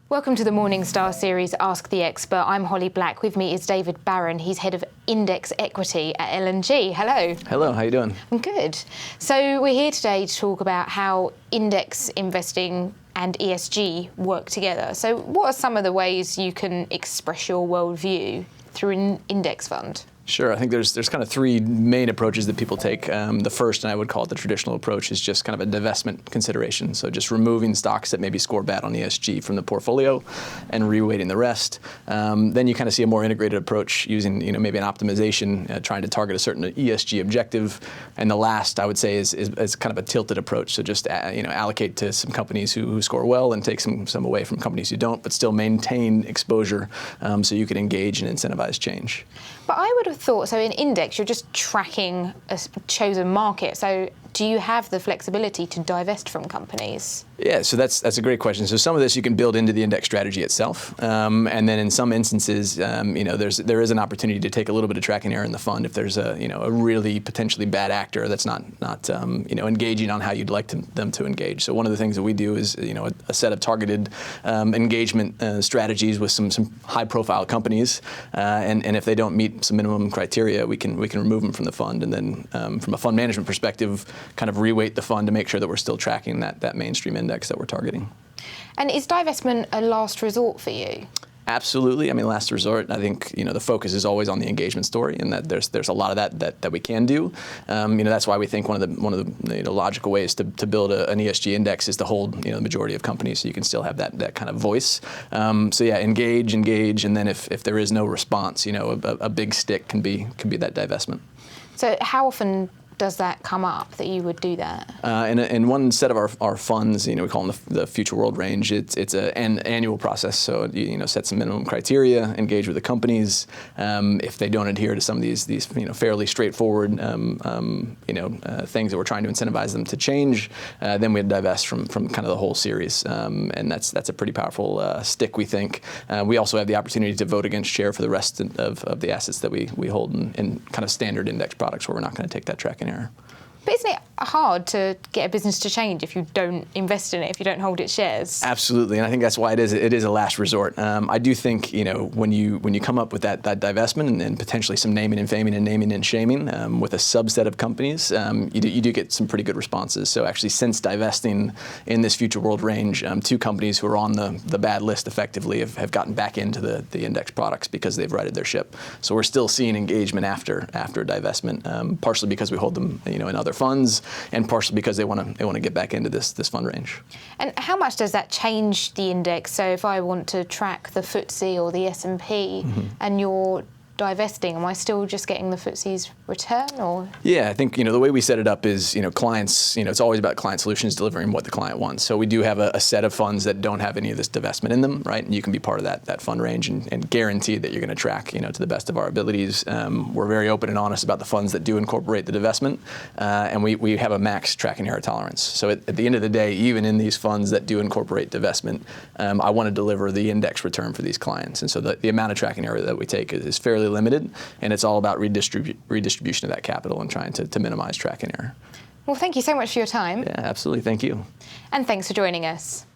Welcome to the Morningstar series, Ask the Expert. I'm Holly Black. With me is David Barron. He's head of index equity at LGIM. Hello. Hello, how you doing? I'm good. So we're here today to talk about how index investing and ESG work together. So what are some of the ways you can express your worldview through an index fund? Sure. I think there's kind of three main approaches that people take. The first, and I would call it the traditional approach, is just kind of a divestment consideration. So just removing stocks that maybe score bad on ESG from the portfolio and reweighting the rest. Then you kind of see a more integrated approach using maybe an optimization, trying to target a certain ESG objective. And the last, I would say, is kind of a tilted approach. So just allocate to some companies who score well and take some away from companies who don't, but still maintain exposure so you can engage and incentivize change. But I would have thought, so in index, you're just tracking a chosen market. So do you have the flexibility to divest from companies? Yeah, so that's a great question. So some of this you can build into the index strategy itself, and then in some instances, there is an opportunity to take a little bit of tracking error in the fund if there's a really potentially bad actor that's not engaging on how you'd like them to engage. So one of the things that we do is a set of targeted engagement strategies with some high-profile companies, and if they don't meet some minimum criteria, we can remove them from the fund, and then from a fund management perspective, kind of reweight the fund to make sure that we're still tracking that mainstream index that we're targeting. And is divestment a last resort for you? Absolutely. I mean, last resort, I think, the focus is always on the engagement story, and that there's a lot of that we can do. That's why we think one of the logical ways to build an ESG index is to hold, the majority of companies so you can still have that kind of voice. So yeah, engage, and then if there is no response, a big stick can be that divestment. So how often does that come up that you would do that? In one set of our funds, we call them the Future World Range. It's an annual process. So set some minimum criteria, engage with the companies. If they don't adhere to some of these fairly straightforward things that we're trying to incentivize them to change, then we divest from kind of the whole series. And that's a pretty powerful stick, we think. We also have the opportunity to vote against share for the rest of the assets that we hold in kind of standard index products where we're not going to take that tracking error. But isn't it hard to get a business to change if you don't invest in it, if you don't hold its shares? Absolutely, and I think that's why it is a last resort. I do think when you come up with that divestment and potentially some naming and faming and naming and shaming with a subset of companies, you do get some pretty good responses. So actually, since divesting in this Future World Range, 2 companies who are on the bad list effectively have gotten back into the index products because they've righted their ship. So we're still seeing engagement after divestment, partially because we hold them in other funds, and partially because they want to get back into this fund range. And how much does that change the index? So if I want to track the FTSE or the S&P, and you're divesting, am I still just getting the FTSE's return, or? Yeah, I think the way we set it up is clients. It's always about client solutions delivering what the client wants. So we do have a set of funds that don't have any of this divestment in them, right? And you can be part of that fund range and guarantee that you're going to track to the best of our abilities. We're very open and honest about the funds that do incorporate the divestment, and we have a max tracking error tolerance. So at the end of the day, even in these funds that do incorporate divestment, I want to deliver the index return for these clients, and so the amount of tracking error that we take is fairly limited, and it's all about redistribution of that capital and trying to minimize tracking error. Well, thank you so much for your time. Yeah, absolutely. Thank you. And thanks for joining us.